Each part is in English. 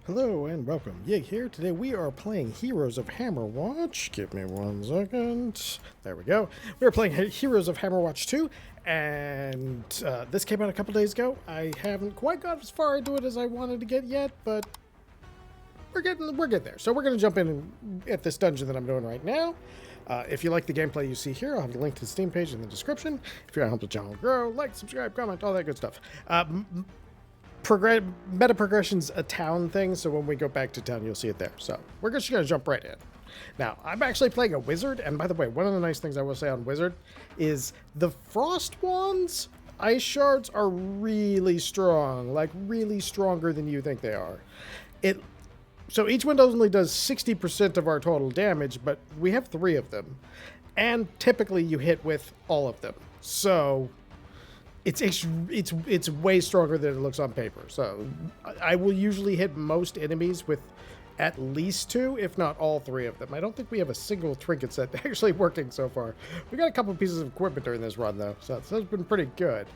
Hello and welcome. Yig here. Today we are playing Heroes of Hammerwatch. Give me 1 second. There we go. We are playing Heroes of Hammerwatch 2, and this came out a couple days ago. I haven't quite got as far into it as I wanted to get yet, but we're getting there. So we're going to jump in at this dungeon that I'm doing right now. If you like the gameplay you see here, I'll have a link to the Steam page in the description. If you want to help the channel grow, like, subscribe, comment, all that good stuff. Meta progression's a town thing, so when we go back to town, you'll see it there. So we're just going to jump right in. Now, I'm actually playing a wizard, and by the way, one of the nice things I will say on wizard is the frost wands, ice shards, are really strong, like really stronger than you think they are. So each one only does 60% of our total damage, but we have 3 of them, and typically you hit with all of them. So it's way stronger than it looks on paper. So I will usually hit most enemies with at least 2, if not all 3 of them. I don't think we have a single trinket set actually working so far. We got a couple pieces of equipment during this run, though, so that's been pretty good.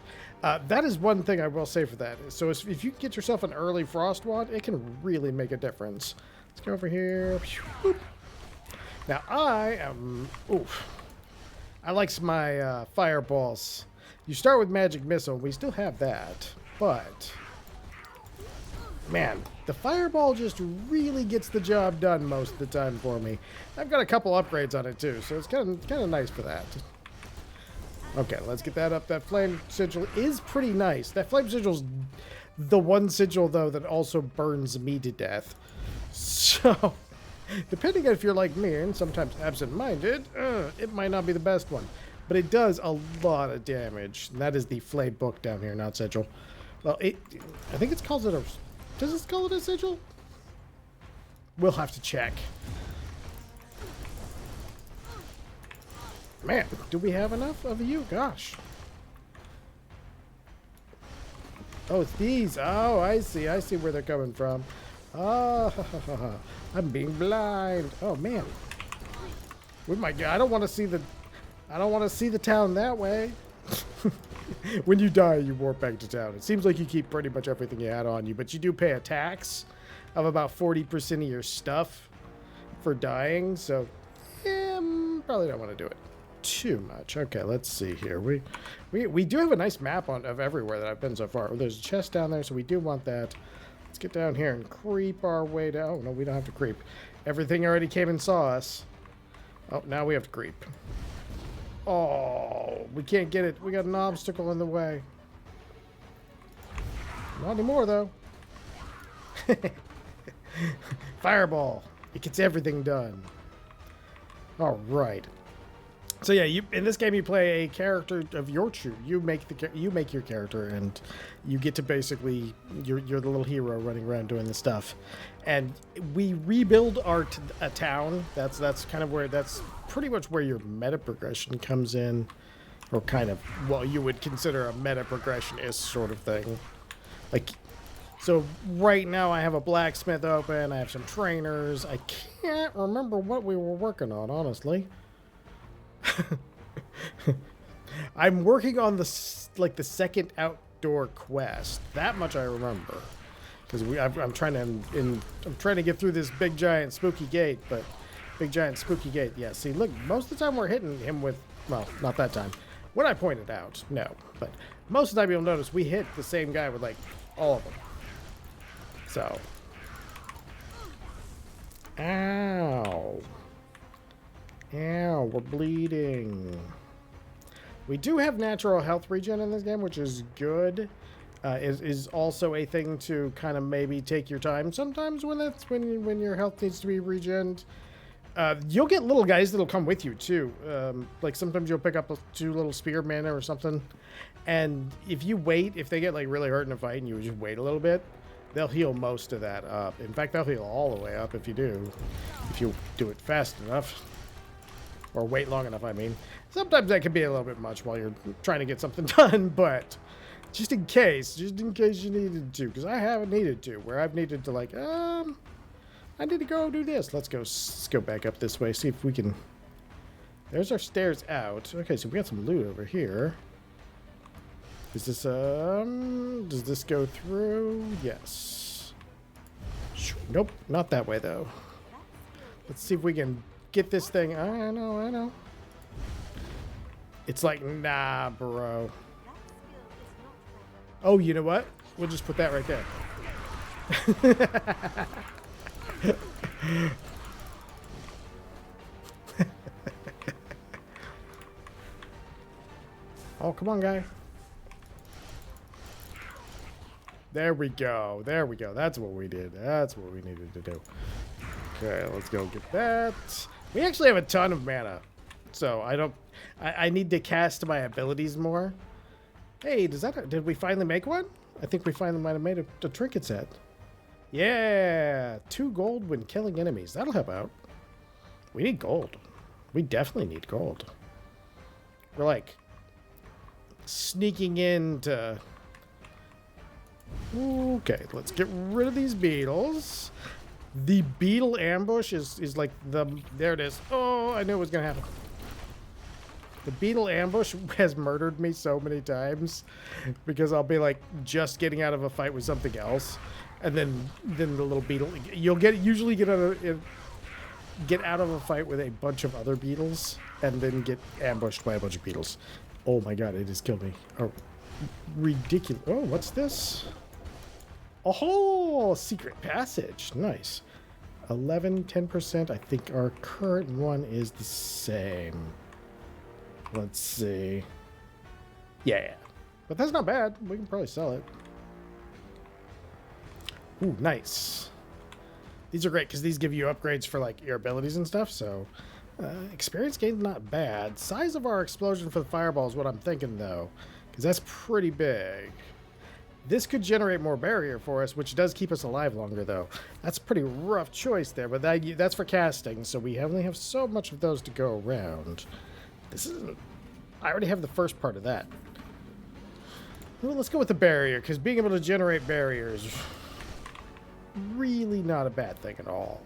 That is one thing I will say for that. So if you get yourself an early frost wand, it can really make a difference. Let's go over here. Now I am... Oof. I like my fireballs. You start with magic missile. We still have that, but man, the fireball just really gets the job done most of the time for me. I've got a couple upgrades on it too, so it's kind of nice for that. Okay, let's get that up. That flame sigil is pretty nice. That flame sigil's the one sigil though that also burns me to death. So, depending on if you're like me and sometimes absent-minded, it might not be the best one. But it does a lot of damage. And that is the flame book down here, not sigil. Well, I think it's called it a... Does it call it a sigil? We'll have to check. Man, do we have enough of you? Gosh. Oh, it's these. Oh, I see. I see where they're coming from. Oh, I'm being blind. Oh, man. Oh my God, I don't want to see the town that way. When you die, you warp back to town. It seems like you keep pretty much everything you had on you, but you do pay a tax of about 40% of your stuff for dying, so yeah, probably don't want to do it too much. Okay, let's see here. We do have a nice map of everywhere that I've been so far. There's a chest down there, so we do want that. Let's get down here and creep our way down. Oh, no, we don't have to creep. Everything already came and saw us. Oh, now we have to creep. Oh, we can't get it. We got an obstacle in the way. Not anymore, though. Fireball. It gets everything done. All right. So yeah, in this game you play a character of your choosing. You make your character, and you get to basically you're the little hero running around doing the stuff. And we rebuild a town. That's kind of where pretty much where your meta progression comes in, or kind of what you would consider a meta progression-ish sort of thing. Like, so right now I have a blacksmith open. I have some trainers. I can't remember what we were working on, honestly. I'm working on the second outdoor quest. That much I remember, because I'm trying to get through this big giant spooky gate. Yeah. See, look, most of the time we're hitting him with, well, not that time. When I pointed out, no, but most of the time you'll notice we hit the same guy with like all of them. So, ow. Ow, we're bleeding. We do have natural health regen in this game, which is good. Is also a thing to kind of maybe take your time sometimes when your health needs to be regened. You'll get little guys that'll come with you too. Like sometimes you'll pick up 2 little spearmen or something, and if they get like really hurt in a fight and you just wait a little bit, they'll heal most of that up. In fact, they'll heal all the way up if you do it fast enough. Or wait long enough, I mean. Sometimes that can be a little bit much while you're trying to get something done, but just in case you needed to, because I haven't needed to, where I've needed to like, I need to go do this. Let's go back up this way, see if we can. There's our stairs out. Okay, so we got some loot over here. Is this, does this go through? Yes. Nope, not that way though. Let's see if we can get this thing. I know. It's like, nah, bro. Oh, you know what? We'll just put that right there. Oh, come on, guy. There we go. There we go. That's what we did. That's what we needed to do. Okay, let's go get that. We actually have a ton of mana. So I need to cast my abilities more. Hey, did we finally make one? I think we finally might have made a trinket set. Yeah, 2 gold when killing enemies. That'll help out. We need gold. We definitely need gold. We're like sneaking into... Okay, let's get rid of these beetles. The beetle ambush is like the... There it is. Oh, I knew it was going to happen. The beetle ambush has murdered me so many times because I'll be like just getting out of a fight with something else, and then the little beetle, you'll usually get out of a fight with a bunch of other beetles and then get ambushed by a bunch of beetles. Oh my god, it has killed me. Oh, ridiculous. Oh, what's this? Oh, secret passage. Nice. 10%. I think our current one is the same. Let's see. Yeah. But that's not bad. We can probably sell it. Ooh, nice. These are great because these give you upgrades for like your abilities and stuff. So experience gain's not bad. Size of our explosion for the fireball is what I'm thinking though, because that's pretty big. This could generate more barrier for us, which does keep us alive longer though. That's a pretty rough choice there, but that's for casting. So we only have so much of those to go around. This isn't... I already have the first part of that. Well, let's go with the barrier, because being able to generate barriers is really not a bad thing at all.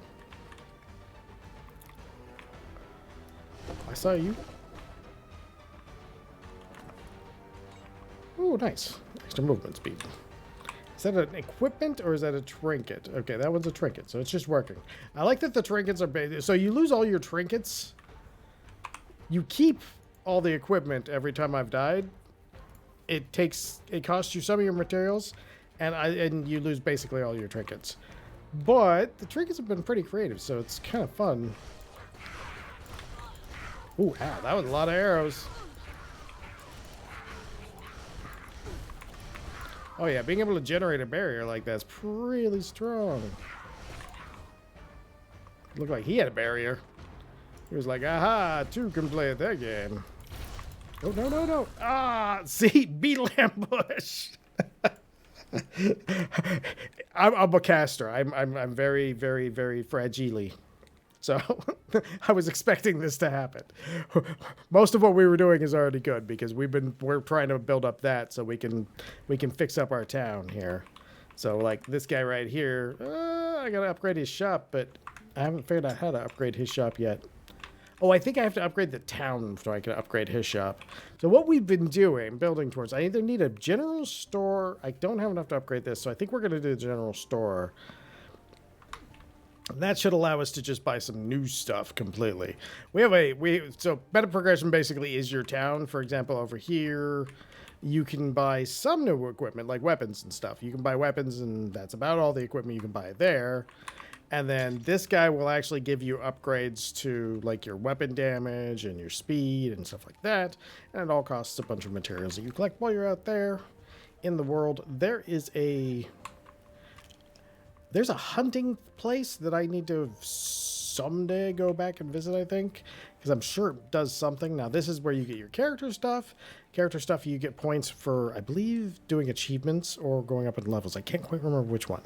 I saw you. Oh, nice. Extra movement speed. Is that an equipment or is that a trinket? Okay, that one's a trinket, so it's just working. I like that the trinkets are big. So you lose all your trinkets. You keep all the equipment every time I've died. It costs you some of your materials, and you lose basically all your trinkets. But the trinkets have been pretty creative, so it's kind of fun. Ooh, wow, that was a lot of arrows. Oh yeah, being able to generate a barrier like that's really strong. Looked like he had a barrier. He was like, aha, 2 can play at that game. Oh, no. Ah, see, beetle ambush. I'm a caster. I'm very, very, very fragile. So I was expecting this to happen. Most of what we were doing is already good because we're trying to build up that so we can fix up our town here. So like this guy right here, I gotta upgrade his shop, but I haven't figured out how to upgrade his shop yet. Oh, I think I have to upgrade the town so I can upgrade his shop. So what we've been building towards, I either need a general store. I don't have enough to upgrade this, so I think we're going to do the general store. And that should allow us to just buy some new stuff completely. So meta progression basically is your town. For example, over here, you can buy some new equipment, like weapons and stuff. You can buy weapons, and that's about all the equipment you can buy there. And then this guy will actually give you upgrades to like your weapon damage and your speed and stuff like that. And it all costs a bunch of materials that you collect while you're out there in the world. There's a hunting place that I need to someday go back and visit, I think, because I'm sure it does something. Now, this is where you get your character stuff. Character stuff, you get points for, I believe, doing achievements or going up in levels. I can't quite remember which one.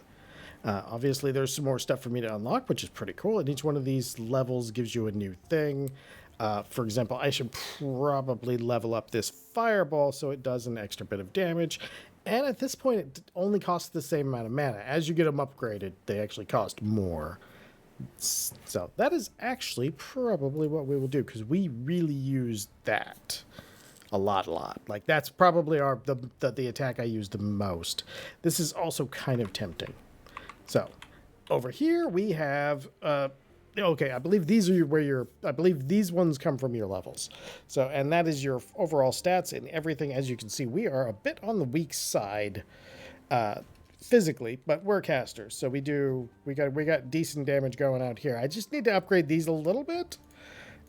Obviously, there's some more stuff for me to unlock, which is pretty cool. And each one of these levels gives you a new thing. For example, I should probably level up this fireball so it does an extra bit of damage. And at this point, it only costs the same amount of mana. As you get them upgraded, they actually cost more. So that is actually probably what we will do, because we really use that a lot. Like, that's probably the attack I use the most. This is also kind of tempting. So, over here we have, okay, I believe these are I believe these ones come from your levels. So, and that is your overall stats and everything. As you can see, we are a bit on the weak side, physically, but we're casters. So we got decent damage going out here. I just need to upgrade these a little bit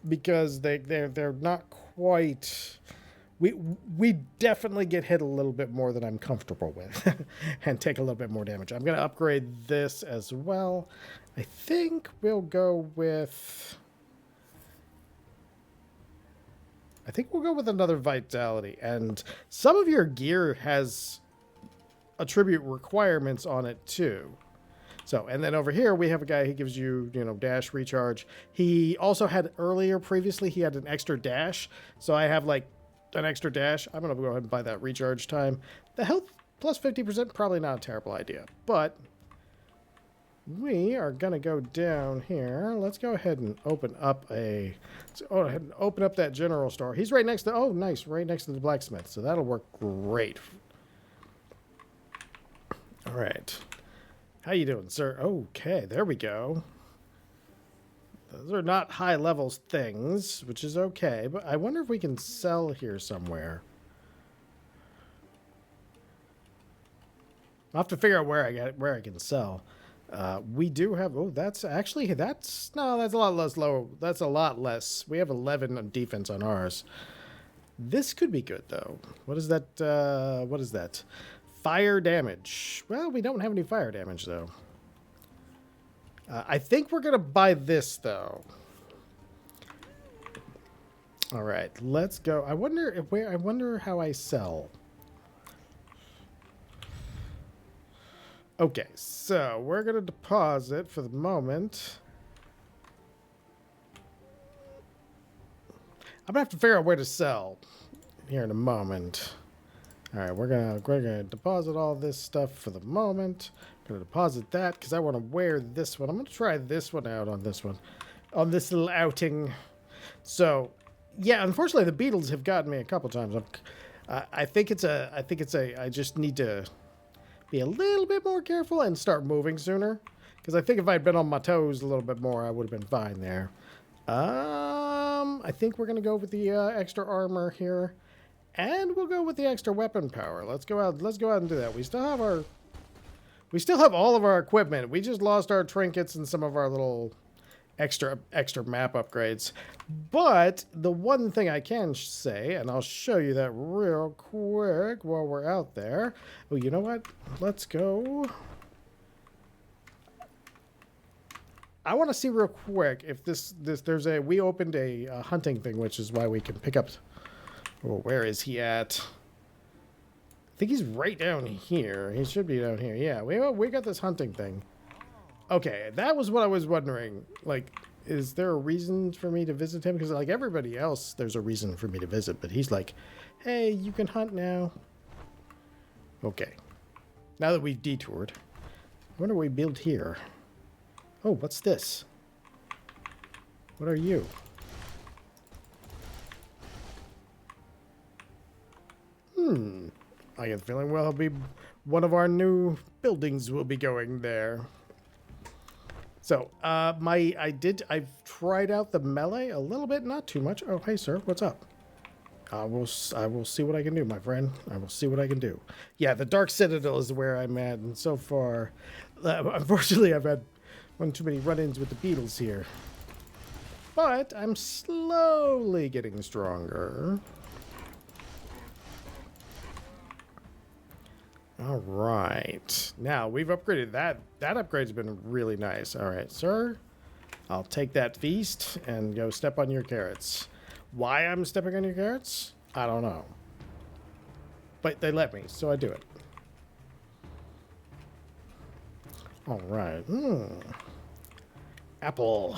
because they're not quite, we definitely get hit a little bit more than I'm comfortable with and take a little bit more damage. I'm going to upgrade this as well. I think we'll go with another vitality, and some of your gear has attribute requirements on it too. So, and then over here we have a guy who gives you, dash recharge. He also had previously he had an extra dash. So I have like an extra dash. I'm going to go ahead and buy that recharge time. The health plus 50%, probably not a terrible idea, but we are going to go down here. Let's go ahead and open up that general store. He's right next to, oh, nice, right next to the blacksmith. So that'll work great. All right. How you doing, sir? Okay, there we go. Those are not high levels things, which is okay, but I wonder if we can sell here somewhere. I'll have to figure out where I can sell. We do have, that's a lot less low. That's a lot less. We have 11 on defense on ours. This could be good though. What is that? What is that? Fire damage. Well, we don't have any fire damage though. I think we're gonna buy this though. All right, let's go. I wonder how I sell. Okay, so we're gonna deposit for the moment. I'm gonna have to figure out where to sell here in a moment. All right, we're gonna deposit all this stuff for the moment. I'm gonna deposit that because I want to wear this one. I'm gonna try this one out on this little outing. So, yeah, unfortunately, the Beetles have gotten me a couple times. I just need to be a little bit more careful and start moving sooner. Because I think if I'd been on my toes a little bit more, I would have been fine there. I think we're gonna go with the extra armor here. And we'll go with the extra weapon power. Let's go out and do that. We still have all of our equipment. We just lost our trinkets and some of our little extra map upgrades. But the one thing I can say, and I'll show you that real quick while we're out there. Oh, you know what? Let's go. I want to see real quick if we opened a hunting thing, which is why we can pick up. Well, where is he at? I think he's right down here. He should be down here. Yeah, we got this hunting thing. Okay, that was what I was wondering. Like, is there a reason for me to visit him? Because like everybody else, there's a reason for me to visit. But he's like, hey, you can hunt now. Okay. Now that we've detoured. What do we build here? Oh, what's this? What are you? I get the feeling well, one of our new buildings will be going there. So, I've tried out the melee a little bit, not too much. Oh, hey, sir, what's up? I will see what I can do, my friend. I will see what I can do. Yeah, the Dark Citadel is where I'm at, and so far, unfortunately, I've had one too many run-ins with the Beetles here. But I'm slowly getting stronger. All right. Now, we've upgraded that. That upgrade's been really nice. All right, sir. I'll take that feast and go step on your carrots. Why I'm stepping on your carrots? I don't know. But they let me, so I do it. All right. Apple.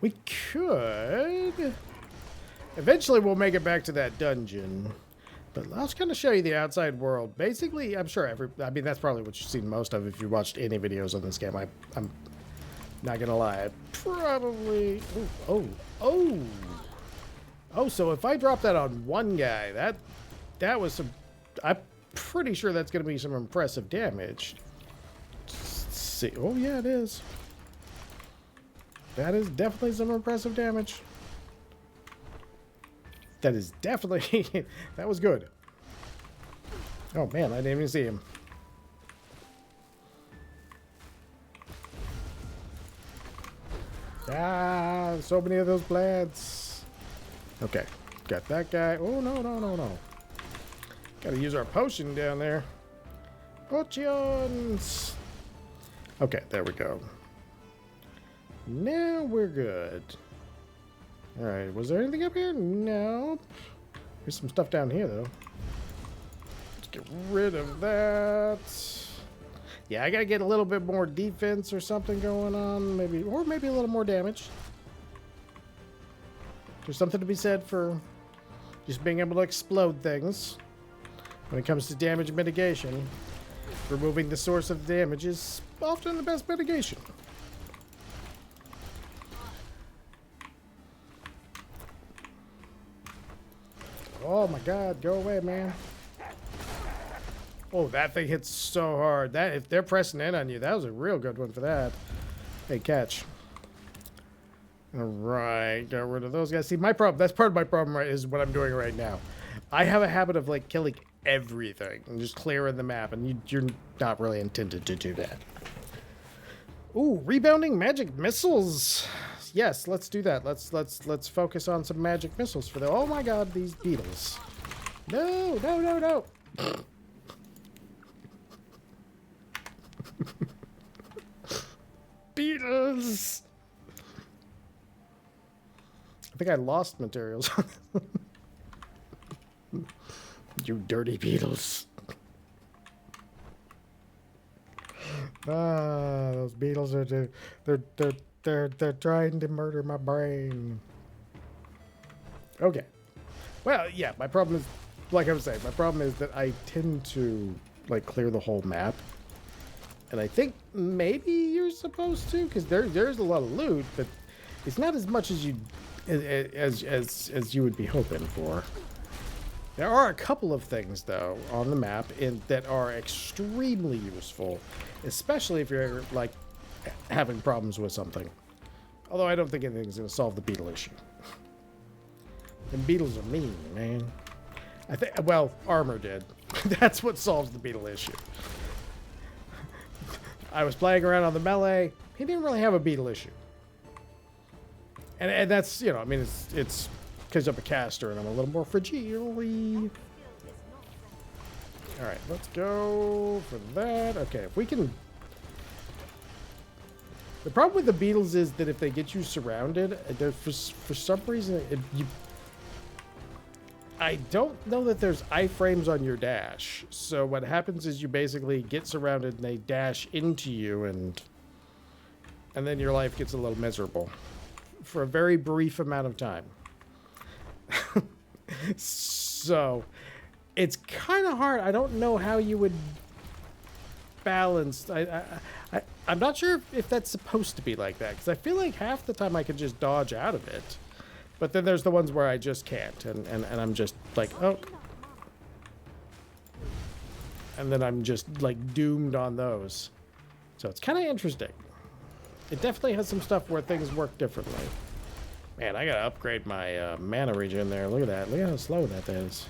We could... Eventually, we'll make it back to that dungeon. But I'll just kind of show you the outside world. Basically, I'm sure that's probably what you've seen most of if you watched any videos on this game. I'm not gonna lie. Probably. Oh, so if I drop that on one guy, that was some. I'm pretty sure that's gonna be some impressive damage. see. Oh, yeah, it is. That is definitely some impressive damage. That is definitely... that was good. Oh, man, I didn't even see him. Ah, so many of those plants. Okay, got that guy. Oh, no, no, no, no. Gotta use our potion down there. Potions! Okay, there we go. Now we're good. Alright, was there anything up here? No. There's some stuff down here, though. Let's get rid of that. Yeah, I gotta get a little bit more defense or something going on. Maybe, or maybe a little more damage. There's something to be said for just being able to explode things. When it comes to damage mitigation, removing the source of the damage is often the best mitigation. Oh my god, go away, man. Oh, that thing hits so hard. That if they're pressing in on you, that was a real good one for that. Hey, catch. Alright, got rid of those guys. See, my problem, that's part of my problem, right, is what I'm doing right now. I have a habit of, like, killing everything and just clearing the map, and you're not really intended to do that. Ooh, rebounding magic missiles. Yes, let's do that. Let's focus on some magic missiles for the... Oh my god, these beetles. No, no, no, no. Beetles. I think I lost materials. You dirty beetles. Ah, those beetles are they're trying to murder my brain. Okay. Well, yeah, my problem is, like I was saying, my problem is that I tend to like clear the whole map. And I think maybe you're supposed to, because there's a lot of loot, but it's not as much as you as you would be hoping for. There are a couple of things, though, on the map that are extremely useful, especially if you're, like, having problems with something. Although I don't think anything's going to solve the beetle issue. And beetles are mean, man. I think, well, armor did. That's what solves the beetle issue. I was playing around on the melee. He didn't really have a beetle issue. And that's, you know, I mean, it's because I'm a caster and I'm a little more fragile-y. All right, let's go for that. Okay, if we can... The problem with the beetles is that if they get you surrounded, for some reason, I don't know that there's iframes on your dash. So what happens is you basically get surrounded and they dash into you, and then your life gets a little miserable for a very brief amount of time. So it's kind of hard. I don't know how you would balance. I'm not sure if that's supposed to be like that, because I feel like half the time I could just dodge out of it. But then there's the ones where I just can't, and I'm just like, oh. And then I'm just like doomed on those. So it's kind of interesting. It definitely has some stuff where things work differently. Man, I gotta upgrade my mana regen there. Look at that. Look at how slow that is.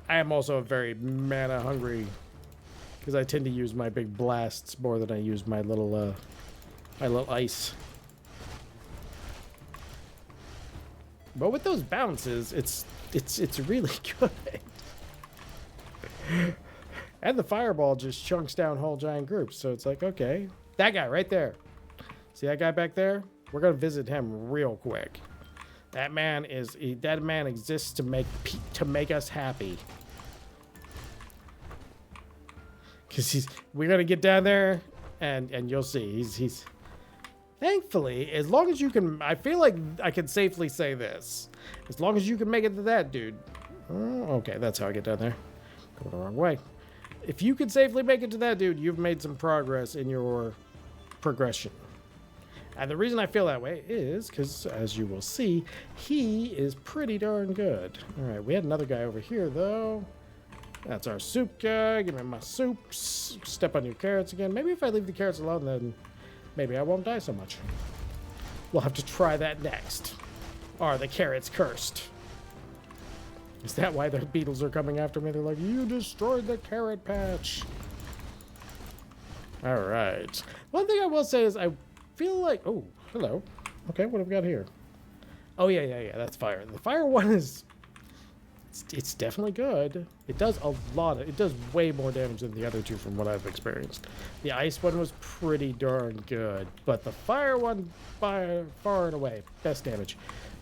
I am also very mana hungry because I tend to use my big blasts more than I use my little ice. But with those bounces, it's really good. And the fireball just chunks down whole giant groups, so it's like, okay. That guy right there. See that guy back there? We're gonna visit him real quick. That man exists to make us happy. Cause we're gonna get down there and you'll see he's thankfully, as long as you can, I feel like I can safely say this. As long as you can make it to that dude. Oh, okay, that's how I get down there. Going the wrong way. If you can safely make it to that dude, you've made some progress in your progression. And the reason I feel that way is because, as you will see, he is pretty darn good. All right, we had another guy over here, though. That's our soup guy. Give me my soups. Step on your carrots again. Maybe if I leave the carrots alone, then maybe I won't die so much. We'll have to try that next. Are the carrots cursed? Is that why the beetles are coming after me? They're like, you destroyed the carrot patch. All right. One thing I will say is I feel like... Oh, hello. Okay, what have we got here? Oh, yeah. That's fire. The fire one is... It's definitely good. It does a lot. It does way more damage than the other two from what I've experienced. The ice one was pretty darn good, but the fire one, far and away, best damage.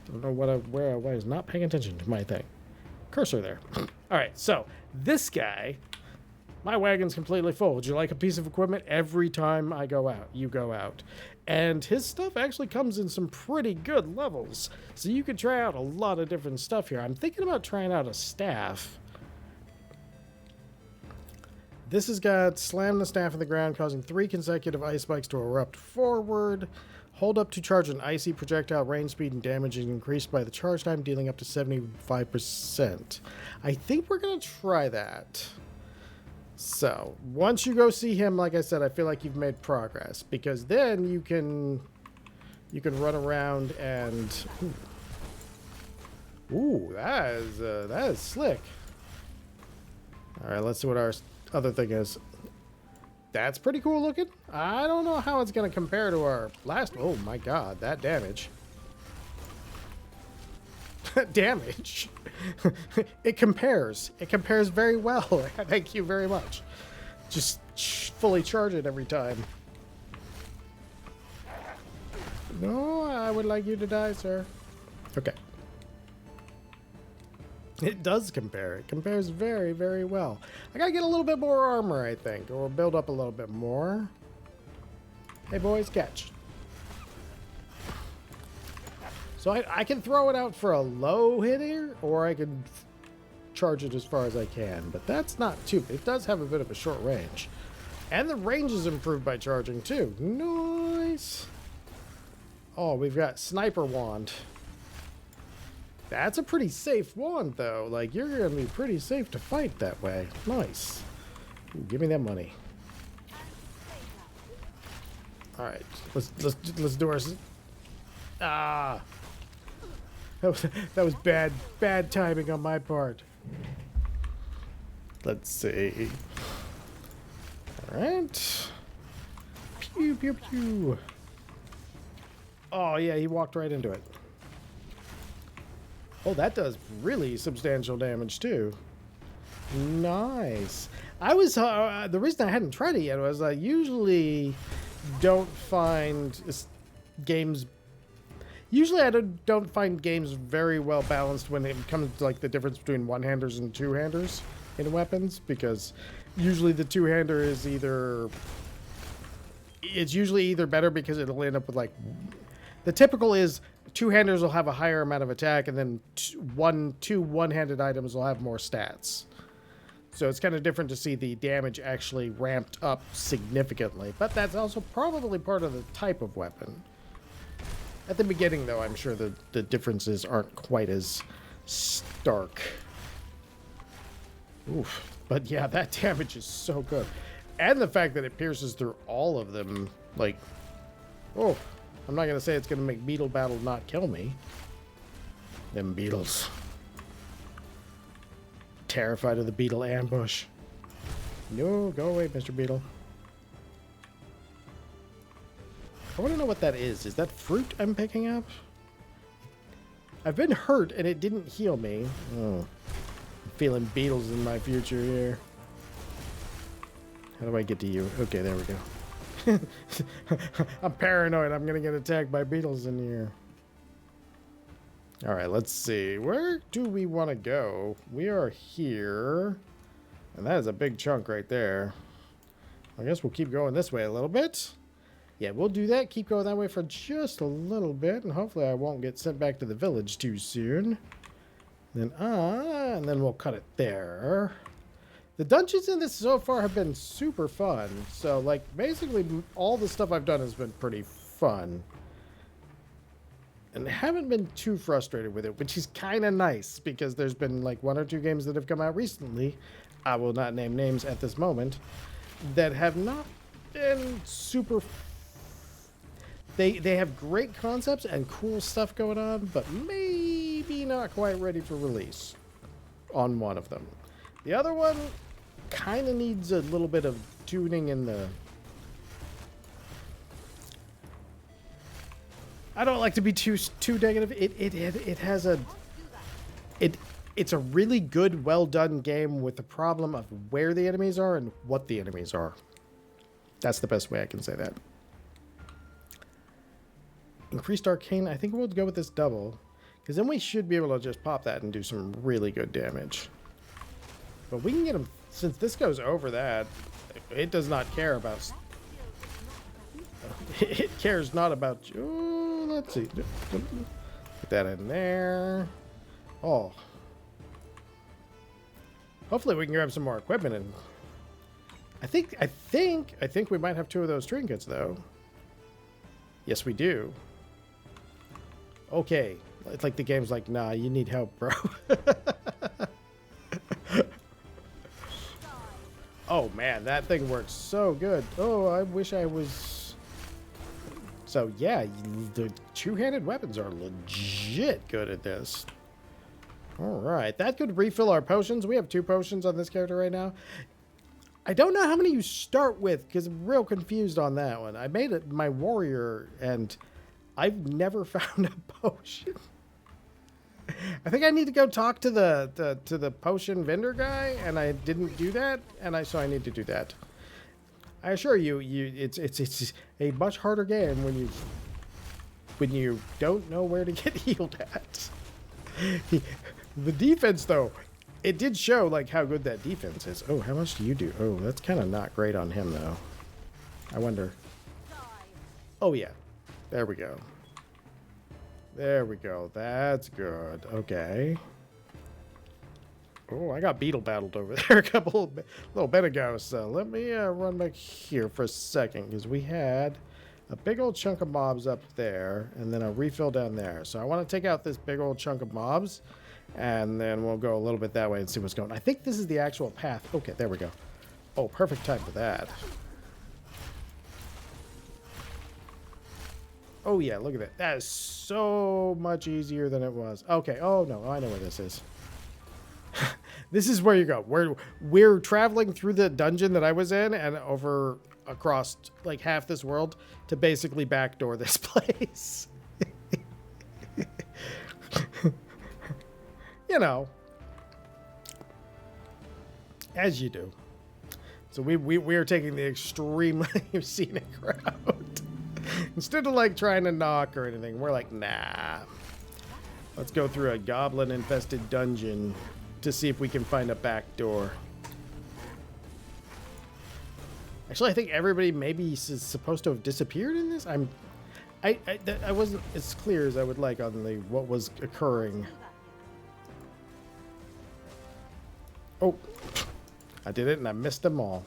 Don't know where I was not paying attention to my thing. Cursor there. All right, so this guy, my wagon's completely full. Would you like a piece of equipment? Every time I go out, you go out. And his stuff actually comes in some pretty good levels. So you could try out a lot of different stuff here. I'm thinking about trying out a staff. This has got slam the staff in the ground, causing 3 consecutive ice spikes to erupt forward. Hold up to charge an icy projectile. Range speed and damage is increased by the charge time, dealing up to 75%. I think we're going to try that. So, once you go see him, like I said, I feel like you've made progress. Because then you can run around and... Ooh, that is slick. Alright, let's see what our other thing is. That's pretty cool looking. I don't know how it's going to compare to our last... Oh my god, that damage. Damage. It compares. It compares very well. Thank you very much. Just fully charge it every time. No, I would like you to die, sir. Okay. It does compare. It compares very, very well. I gotta get a little bit more armor, I think, or build up a little bit more. Hey, boys, catch. So I can throw it out for a low hit here, or I can charge it as far as I can. But that's not too... It does have a bit of a short range. And the range is improved by charging, too. Nice. Oh, we've got Sniper Wand. That's a pretty safe wand, though. Like, you're going to be pretty safe to fight that way. Nice. Ooh, give me that money. All right. Let's do our... Ah. That was bad timing on my part. Let's see. All right. Pew, pew, pew. Oh, yeah, he walked right into it. Oh, that does really substantial damage, too. Nice. I was... the reason I hadn't tried it yet was I usually don't find games... Usually I don't find games very well balanced when it comes to like the difference between one-handers and two-handers in weapons, because usually the two-hander is either... It's usually either better because it'll end up with like... The typical is two-handers will have a higher amount of attack, and then two one-handed items will have more stats. So it's kind of different to see the damage actually ramped up significantly, but that's also probably part of the type of weapon. At the beginning, though, I'm sure the differences aren't quite as stark. Oof. But yeah, that damage is so good. And the fact that it pierces through all of them, like... Oh, I'm not going to say it's going to make Beetle Battle not kill me. Them beetles. Terrified of the beetle ambush. No, go away, Mr. Beetle. I want to know what that is. Is that fruit I'm picking up? I've been hurt and it didn't heal me. Oh, I'm feeling beetles in my future here. How do I get to you? Okay, there we go. I'm paranoid. I'm going to get attacked by beetles in here. All right, let's see. Where do we want to go? We are here. And that is a big chunk right there. I guess we'll keep going this way a little bit. Yeah, we'll do that. Keep going that way for just a little bit, and hopefully I won't get sent back to the village too soon. And then we'll cut it there. The dungeons in this so far have been super fun. So, like, basically all the stuff I've done has been pretty fun. And I haven't been too frustrated with it, which is kind of nice, because there's been, like, 1 or 2 games that have come out recently I will not name names at this moment, that have not been super. They have great concepts and cool stuff going on, but maybe not quite ready for release on one of them. The other one kind of needs a little bit of tuning in the... I don't like to be too negative. It has a... It's a really good, well done game with the problem of where the enemies are and what the enemies are. That's the best way I can say that. Increased arcane. I think we'll go with this double, because then we should be able to just pop that and do some really good damage. But we can get him, since this goes over that, it does not care about... It cares not about... Oh, let's see. Put that in there. Oh. Hopefully we can grab some more equipment, and I think we might have 2 of those trinkets though. Yes, we do. Okay. It's like the game's like, nah, you need help, bro. Oh man, that thing works so good. Oh, I wish I was... So yeah, the two-handed weapons are legit good at this. Alright, that could refill our potions. We have 2 potions on this character right now. I don't know how many you start with, because I'm real confused on that one. I made it my warrior, and I've never found a potion. I think I need to go talk to the potion vendor guy, and I didn't do that, and so I need to do that. I assure you, it's a much harder game when you don't know where to get healed at. The defense, though, it did show like how good that defense is. Oh, how much do you do? Oh, that's kind of not great on him, though. I wonder. Oh, yeah. There we go. There we go. That's good. Okay. Oh, I got beetle battled over there a little bit ago. So let me run back here for a second, because we had a big old chunk of mobs up there and then a refill down there. So I want to take out this big old chunk of mobs, and then we'll go a little bit that way and see what's going on. I think this is the actual path. Okay, there we go. Oh, perfect time for that. Oh, yeah, look at that. That is so much easier than it was. Okay, oh, no, I know where this is. This is where you go. We're traveling through the dungeon that I was in and over across, like, half this world to basically backdoor this place. You know, as you do. So we are taking the extremely scenic route. Instead of like trying to knock or anything, we're like, nah. Let's go through a goblin-infested dungeon to see if we can find a back door. Actually, I think everybody maybe is supposed to have disappeared in this. I wasn't as clear as I would like on the what was occurring. Oh, I did it and I missed them all.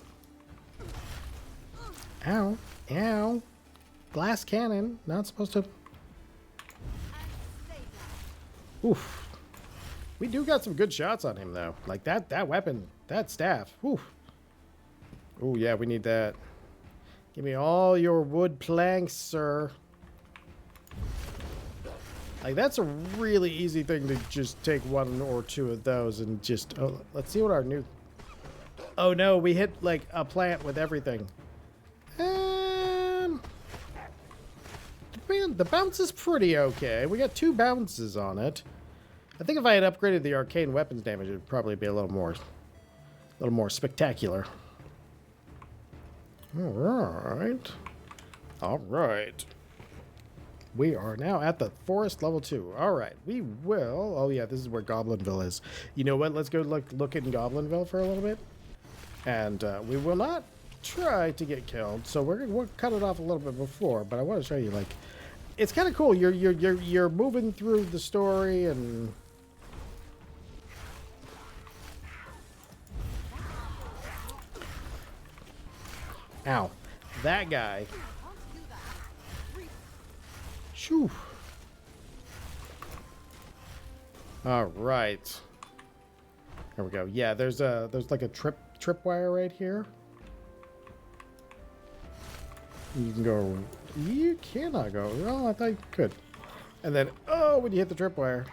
Ow, ow. Glass cannon, not supposed to. Oof. We do got some good shots on him though. Like that weapon, that staff. Oof. Oh yeah, we need that. Give me all your wood planks, sir. Like, that's a really easy thing to just take 1 or 2 of those and just... Oh, let's see what our new... Oh, no, we hit, like, a plant with everything. Man, the bounce is pretty okay. We got 2 bounces on it. I think if I had upgraded the arcane weapons damage, it would probably be a little more spectacular. Alright. Alright. We are now at the forest level 2. All right, we will. Oh yeah, this is where Goblinville is. You know what? Let's go look in Goblinville for a little bit, and we will not try to get killed. So we'll cut it off a little bit before. But I want to show you, like, it's kind of cool. You're moving through the story and. Ow, that guy. Shoo. All right. There we go. Yeah, there's like a tripwire right here. You can go. You cannot go. Oh, I thought you could. And then, oh, when you hit the tripwire,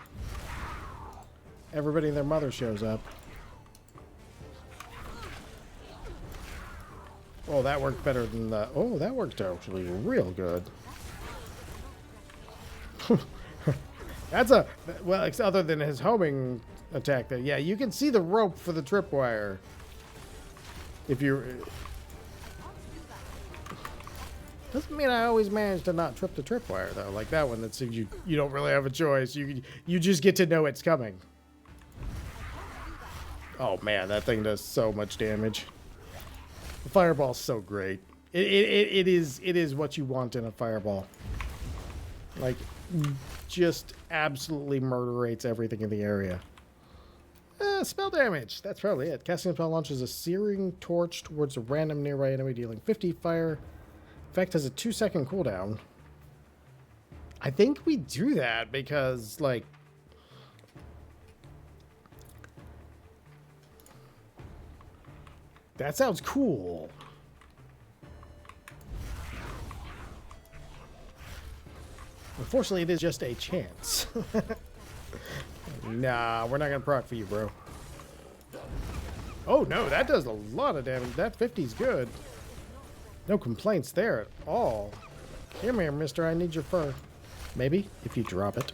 everybody and their mother shows up. Oh, that worked better than the... Oh, that worked actually real good. That's a... Well, other than his homing attack there. Yeah, you can see the rope for the tripwire. If you're... Doesn't mean I always manage to not trip the tripwire, though. Like that one that seems you don't really have a choice. You just get to know it's coming. Oh, man, that thing does so much damage. The fireball's so great. It is what you want in a fireball. Like, just absolutely murderates everything in the area. Spell damage. That's probably it. Casting a spell launches a searing torch towards a random nearby enemy, dealing 50 fire. Effect has a 2-second cooldown. I think we do that because, like... That sounds cool. Unfortunately, it is just a chance. Nah, we're not going to proc for you, bro. Oh, no, that does a lot of damage. That 50's good. No complaints there at all. Come here, mister. I need your fur. Maybe, if you drop it.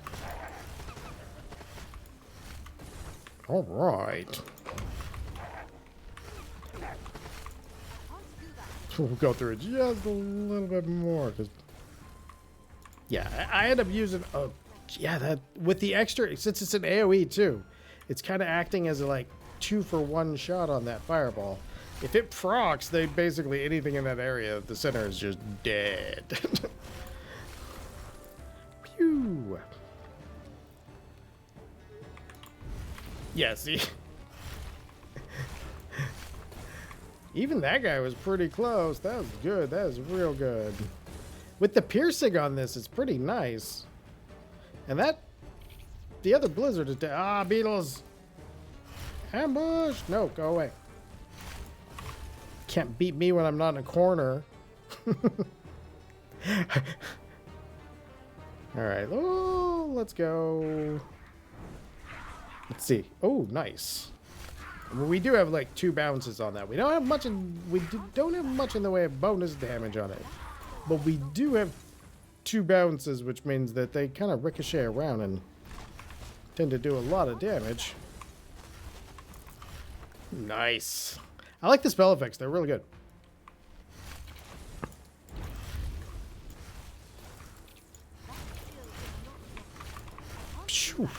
All right. We'll go through it just a little bit more. Cause yeah, I end up using... Oh, yeah, that... With the extra... Since it's an AoE, too, it's kind of acting as a, like, 2-for-1 shot on that fireball. If it procs, they basically anything in that area, the center is just dead. Pew. Yeah, see? Even that guy was pretty close. That was good. That was real good. With the piercing on this, it's pretty nice. And that... The other blizzard is... Ah, Beetles! Ambush! No, go away. Can't beat me when I'm not in a corner. Alright, oh, let's go. Let's see. Oh, nice. We do have like 2 bounces on that. We don't have much in don't have much in the way of bonus damage on it. But we do have 2 bounces, which means that they kind of ricochet around and tend to do a lot of damage. Nice. I like the spell effects. They're really good. Phew.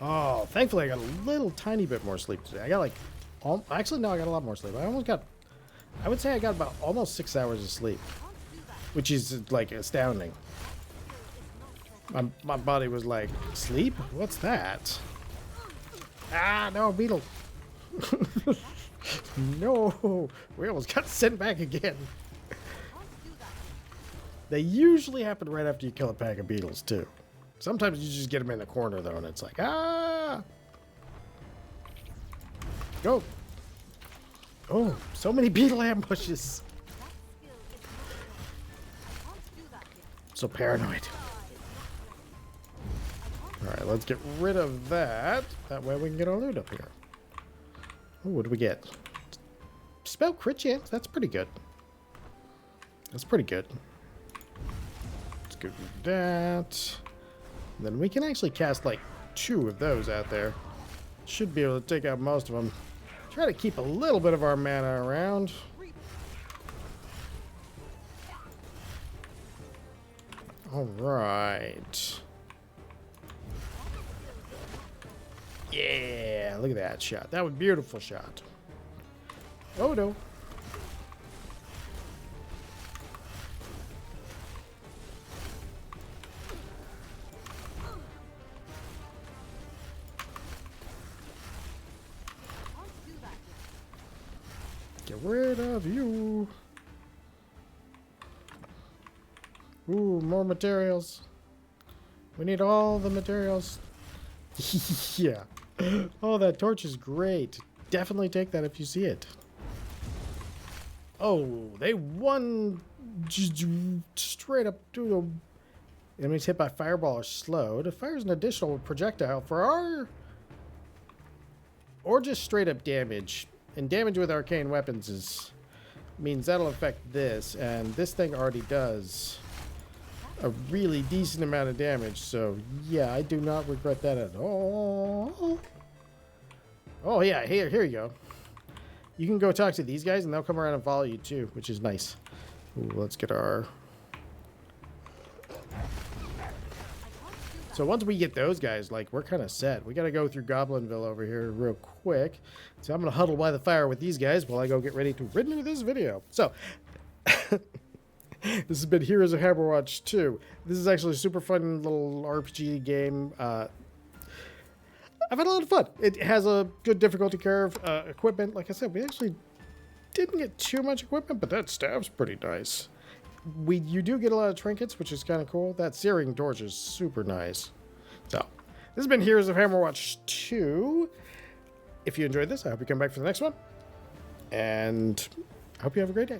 Oh, thankfully I got a little tiny bit more sleep today. I got like... Actually, no, I got a lot more sleep. I would say I got about almost 6 hours of sleep. Which is, like, astounding. My body was like, sleep? What's that? Ah, no, beetle. No, we almost got sent back again. They usually happen right after you kill a pack of beetles, too. Sometimes you just get them in the corner, though, and it's like, ah! Go! Oh, so many beetle ambushes. So paranoid. Alright, let's get rid of that. That way we can get our loot up here. Oh, what do we get? Spell crit chance. That's pretty good. That's pretty good. Let's go do that. And then we can actually cast like 2 of those out there. Should be able to take out most of them. Try to keep a little bit of our mana around. All right. Yeah, look at that shot. That was a beautiful shot. Oh, no. Get rid of you. Ooh, more materials. We need all the materials. Yeah. Oh, that torch is great. Definitely take that if you see it. Oh, they won straight up to the enemies hit by fireball are slowed. Fires an additional projectile for our... Or just straight up damage. And damage with arcane weapons means that'll affect this. And this thing already does a really decent amount of damage. So, yeah, I do not regret that at all. Oh, yeah, here you go. You can go talk to these guys, and they'll come around and follow you, too, which is nice. Ooh, let's get our... So once we get those guys, like, we're kind of set. We got to go through Goblinville over here real quick. So I'm going to huddle by the fire with these guys while I go get ready to renew this video. So, this has been Heroes of Hammerwatch 2. This is actually a super fun little RPG game. I've had a lot of fun. It has a good difficulty curve. Equipment, like I said, we actually didn't get too much equipment, but that staff's pretty nice. You do get a lot of trinkets, which is kind of cool. That searing torch is super nice. So, this has been Heroes of Hammerwatch 2. If you enjoyed this, I hope you come back for the next one. And I hope you have a great day.